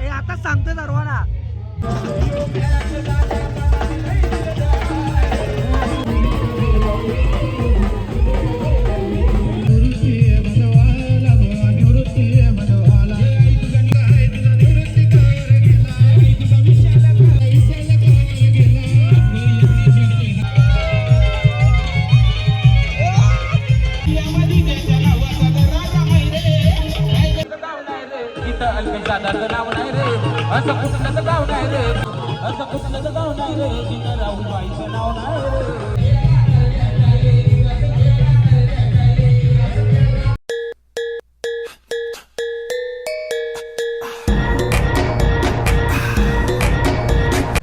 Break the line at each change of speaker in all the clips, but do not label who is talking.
हे आता सांगतो सर्वांना.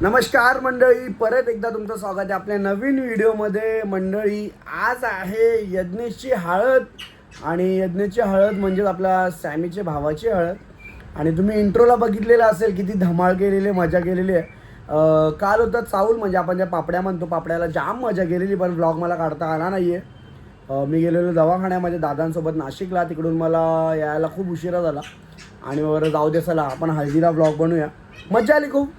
नमस्कार मंडळी, परत एकदा तुमचं स्वागत आहे आपल्या नवीन व्हिडिओमध्ये. मंडळी, आज आहे यज्ञेशची हळद आणि यज्ञेशची हळद म्हणजेच आपल्या सॅमीच्या भावाची हळद. आणि तुम्ही इंट्रोला बघितलेलं असेल किती धमाल केलेली, मजा केलेली आहे. काल होतं चाऊल, म्हणजे आपण ज्या पापड्या म्हणतो, पापड्याला जाम मजा केलेली, पण ब्लॉग मला काढता आला नाही आहे. मी गेलेलो दवाखान्यामध्ये दादांसोबत नाशिकला, तिकडून मला यायला खूप उशिरा झाला. आणि बरं जाऊ दे, चला आपण हळदीला ब्लॉग बनवूया. मजा आली खूप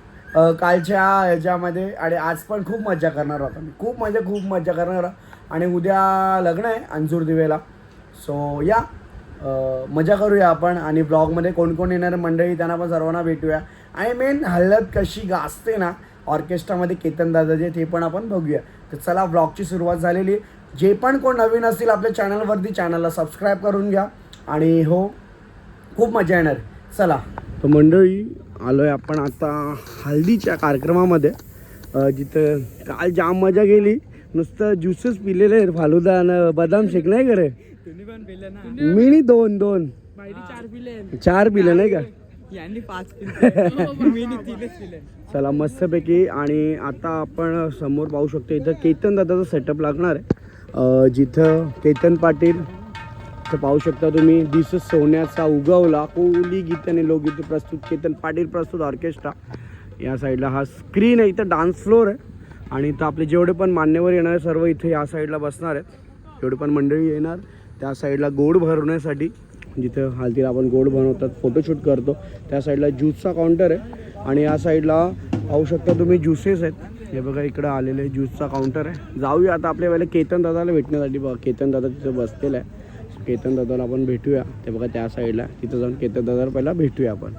कालच्या ह्याच्यामध्ये, आणि आज पण खूप मजा करणार होता मी, खूप मजा करणार. आणि उद्या लग्न आहे अंजूर दिवेला, सो या मजा करूया आपण. आणि ब्लॉगमध्ये कोण कोण येणार मंडळी त्यांना पण सर्वांना भेटूया. आणि मेन हळद कशी गाजते ना ऑर्केस्ट्रामध्ये केतन दादाचे, ते पण आपण बघूया. तर चला, ब्लॉगची सुरुवात झालेली. जे पण कोण नवीन असतील आपल्या चॅनलवरती, चॅनलला सबस्क्राईब करून घ्या. आणि हो, खूप मजा येणार. चला, तर मंडळी आलो आहे आपण आता हळदीच्या कार्यक्रमामध्ये, जिथं काल जाम मजा गेली. नुसतं ज्यूसेस पिलेले आहेत, फालुदा आणि बदाम शेक नाही करे. मी दोन चार पिले नाही का, चला मस्तपैकी. आणि आता आपण समोर पाहू शकतो इथं केतन दादाचा सेटअप लागणार आहे, जिथं केतन पाटील तर पाहू शकता तुम्ही. दिस सोन्याचा उगवला, कोहली गीत आणि लोकगीत प्रस्तुत, केतन पाटील प्रस्तुत ऑर्केस्ट्रा. या साईडला हा स्क्रीन आहे, इथं डान्स फ्लोर आहे. आणि इथं आपले जेवढे पण मान्यवर येणार आहे सर्व इथे या साईडला बसणार आहेत. जेवढे पण मंडळी येणार त्या साईडला गोड भरवण्यासाठी, जिथं हळदीला आपण गोड बनवतात, फोटोशूट करतो, त्या साईडला ज्यूसचा काउंटर आहे. आणि या साईडला पाहू शकता तुम्ही ज्युसेस आहेत. हे बघा इकडं आलेले ज्यूसचा काउंटर आहे. जाऊया आता आपल्या वेळेला केतन दादाला भेटण्यासाठी. बघा केतन दादा तिथं बसलेला आहे. केतन दादाला आपण भेटूया. ते बघा त्या साईडला, तिथं जाऊन केतन दादाला पहिला भेटूया आपण.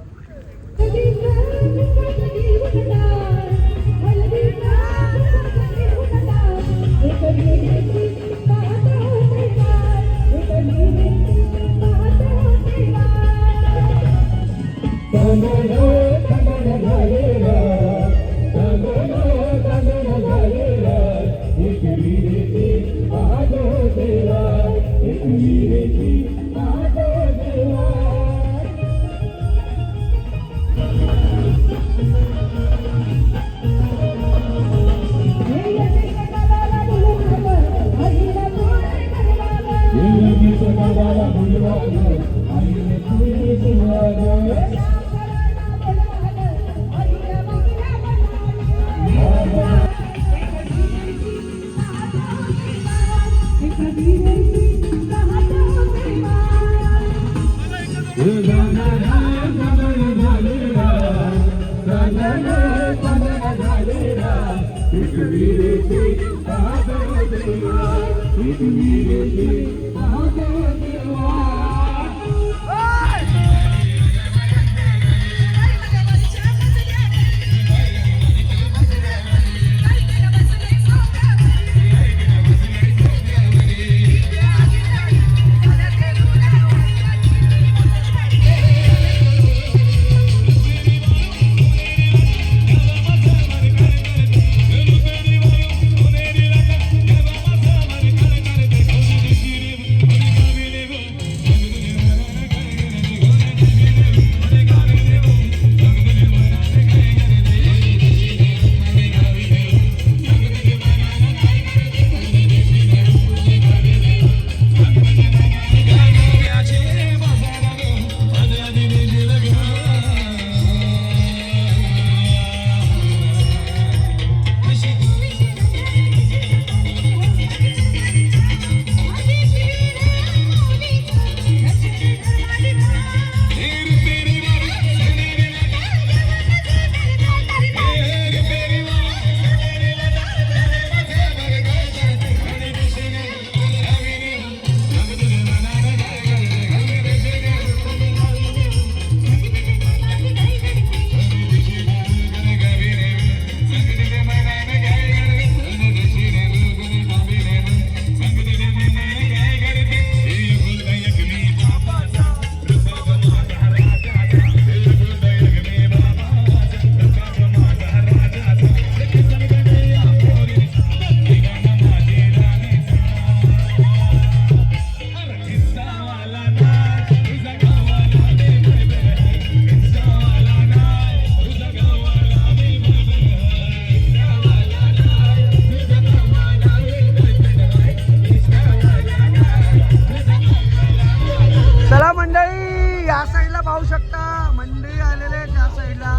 पाहू शकता मंडळी आलेले आहे त्या साईडला.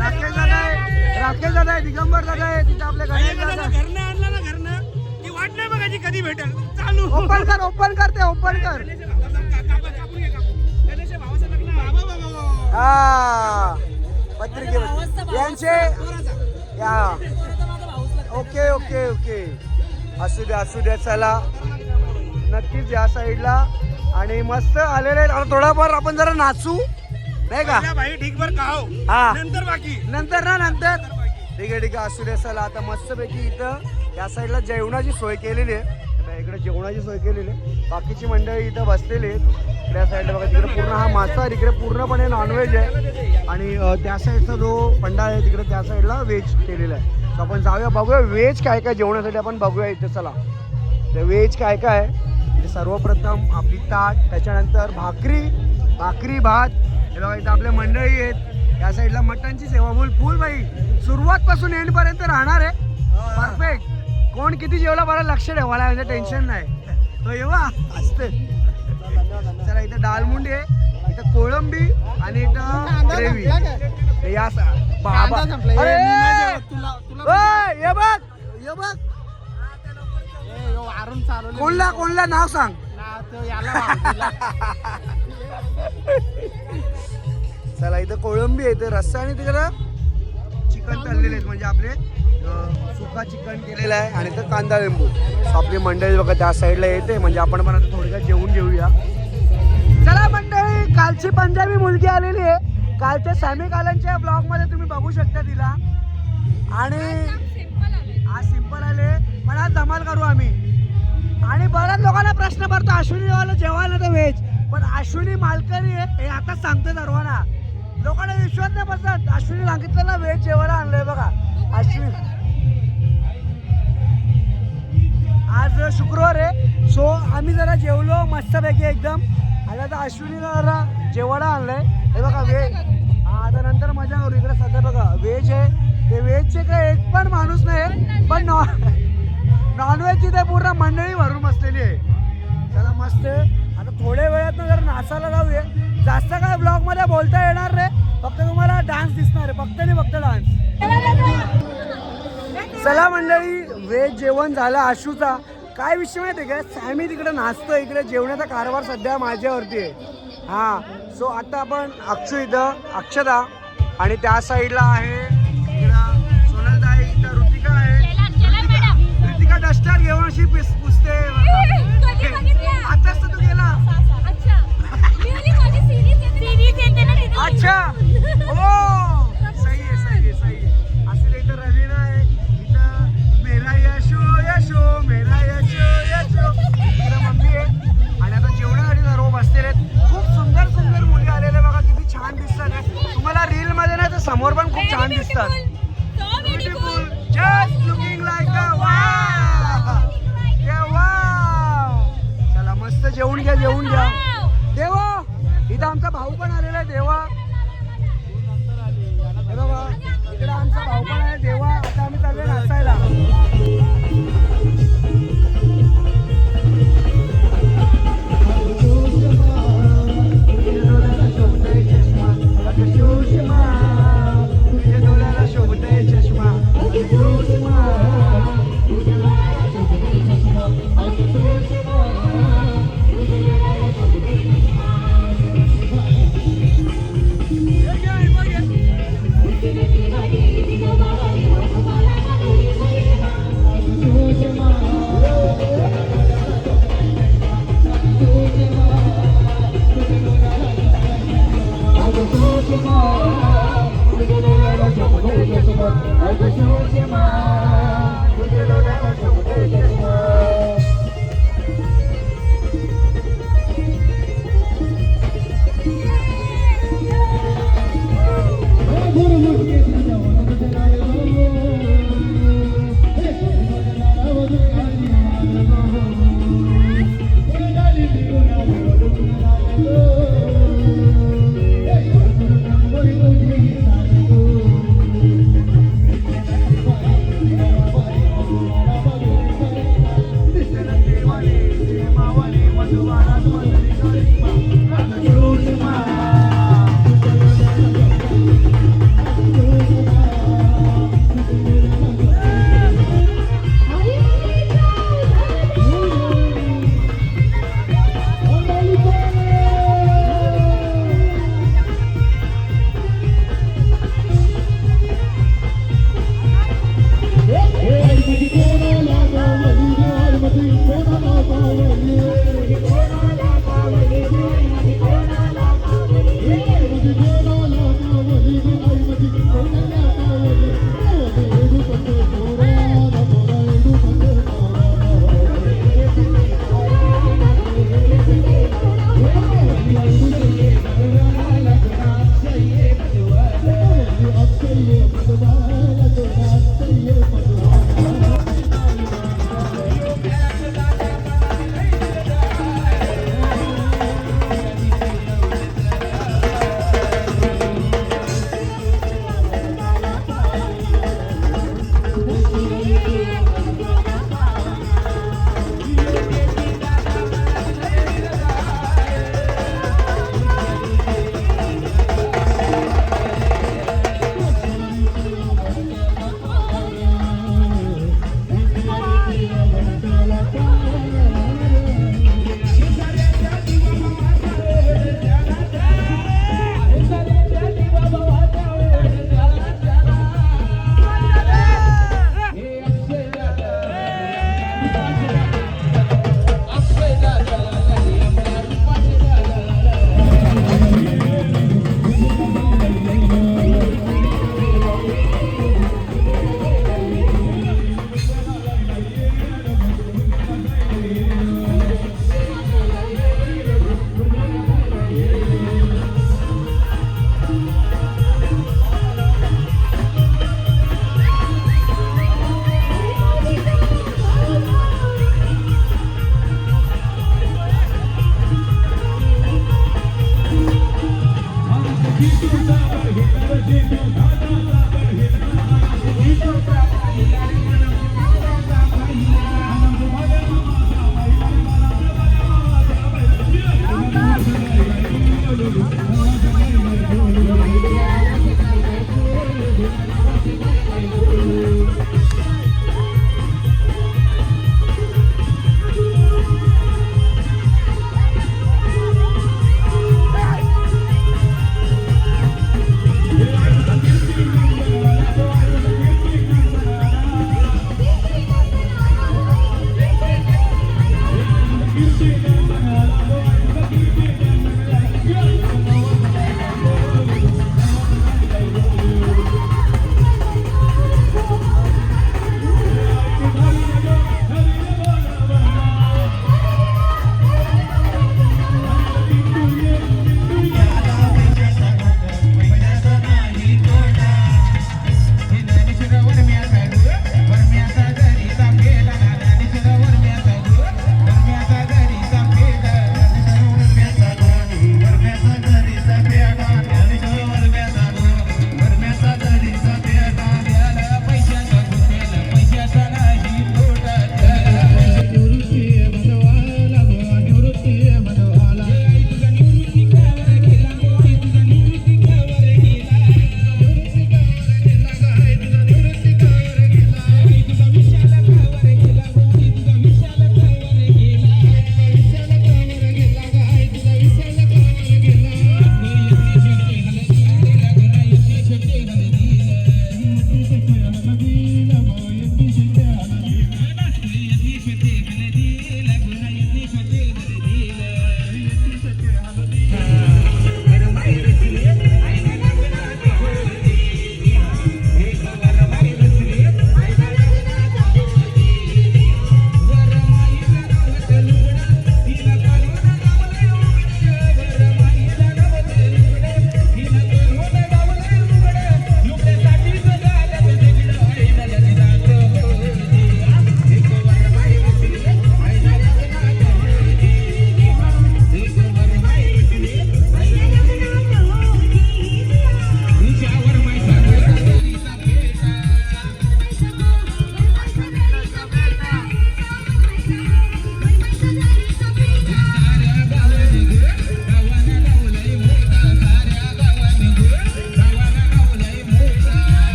राकेश दादा आहे, राकेश दादा आहे, दिगंबर दादा आहे, तिथे आपले गणेश दादा.
घरनं आणला ना घरनं ती वाट नाही बघायची कधी भेटेल. चालू
ओपन कर, ओपन कर, ते ओपन कर. हा पत्रिके यांचे या. ओके ओके ओके, असू द्या असू द्या. चला नक्कीच या साईडला. आणि मस्त आलेले आहेत. आता थोडाफार आपण जरा नाचू नाही का
भाई ढीकभर खाओ,
हा
नंतर बाकी
नंतर ना नंतर. ठीक आहे ठीक आहे, असू द्या. चला आता मस्तपैकी इथं या साईडला जेवणाची सोय केलेली आहे. इकडे जेवणाची सोय केलेली आहे. बाकीची मंडळी इथं बसलेली आहेत. त्या साईडला बघा तिकडे पूर्ण हा मासा, इकडे पूर्णपणे नॉनव्हेज आहे. आणि त्या साईडचा जो पंडाळ आहे तिकडे त्या साईडला व्हेज केलेला आहे. तर आपण जाऊया बघूया व्हेज काय काय जेवणासाठी आपण बघूया इथे. चला तर व्हेज काय काय आहे. सर्वप्रथम आपली ताट, त्याच्यानंतर भाकरी भात. हे बघा इथं आपल्या मंडळी आहेत. या साईडला मटनची सेवा फुल भाई सुरुवातपासून एंड पर्यंत राहणार आहे. परफेक्ट. कोण किती जेवला मला लक्ष ठेवायला म्हणजे टेन्शन नाही. तो येवा असते. चला इथं डालमुंडी आहे, इथं कोळंबी आणि इथं ग्रेव्ही. या बाबा ये बघ ये बघ. कोणला नाव सांग. चला इथं कोळंबी आहे, इथं रस्सा आणि तिकडं चिकन तळलेले आहेत म्हणजे आपले सुका चिकन केलेलं आहे. आणि इथं कांदा लिंबू. आपली मंडळी बघा त्या साईडला येते म्हणजे आपण पण आता थोडक्यात जेवून घेऊया. चला मंडळी, कालची पंजाबी मुलगी आलेली आहे. कालच्या सॅमी कालनच्या ब्लॉग मध्ये तुम्ही बघू शकता तिला. आणि आज सिंपल आले पण आज धमाल करू आम्ही. आणि बऱ्याच लोकांना प्रश्न पडतो अश्विनीवाला जेवायला तर व्हेज, पण अश्विनी मालकरी आहे हे आता सांगतो सर्वांना. लोकांना विश्वास नाही बसत. अश्विनी सांगितलं ना व्हेज जेवायला आणलंय बघा. अश्विनी आज शुक्रवार आहे, सो आम्ही जरा जेवलो मस्तपैकी एकदम. आणि आता अश्विनीला जरा जेवायला आणलंय हे बघा व्हेज. आता नंतर मजा करू. इकडे सध्या बघा व्हेज आहे. ते व्हेजचे काय एक पण माणूस नाही, पण नॉनव्हेजची ते पूर्ण मंडळी भरून बसलेली आहे. चला मस्त. आता थोड्या वेळात ना जर नाचायला जाऊया. जास्त काय ब्लॉग मध्ये बोलता येणार नाही, फक्त तुम्हाला डान्स दिसणार आहे, फक्त आणि फक्त डान्स. चला मंडळी, व्हेज जेवण झालं आशूचा. काय विषय माहिती आहे का, सॅमी तिकडे नाचतो, इकडे जेवणाचा कारभार सध्या माझ्यावरती आहे. हा सो आता आपण अक्षू इथं अक्षदा आणि त्या साईडला आहे सोनलताई, इथं ऋतिका आहे. ऋतिका डस्टर घेऊन अशी पुसते. आताच तर तू गेला. अच्छा हो, सही आहे सही आहे सही आहे. असं इथं रवीना आहे, इथं मेरा यशो यशो मेरा यशो यशो. इकडं मम्मी आहे. आणि आता जेवणासाठी सर्व बसलेले आहेत. खूप सुंदर सुंदर मुली आलेले बघा, किती छान दिसतात आहे. तुम्हाला रील मध्ये नाही तर समोर पण खूप छान दिसतात. Beautiful, just looking like a wow. चला मस्त जेवून घ्या जेवून घ्या. देवा इथं आमचा भाऊ पण आलेला आहे. देवा बघा इकडे आमचा भाऊ पण आहे. देवा आता आम्ही चाललोय नाचायला.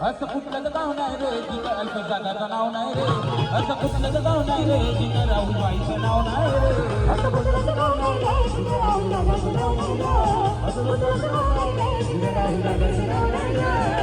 असं कुठलं गाव नाही रे जिथं अल्पजागाचं नाव नाही रे असं कुठलं गाव नाही रे जिथं राहुबाईचं नाव नाही रे असं कुठलं गाव नाही रे जिथं राहुबाईचं नाव नाही रे असं कुठलं गाव नाही रे जिथं राहुबाईचं नाव नाही रे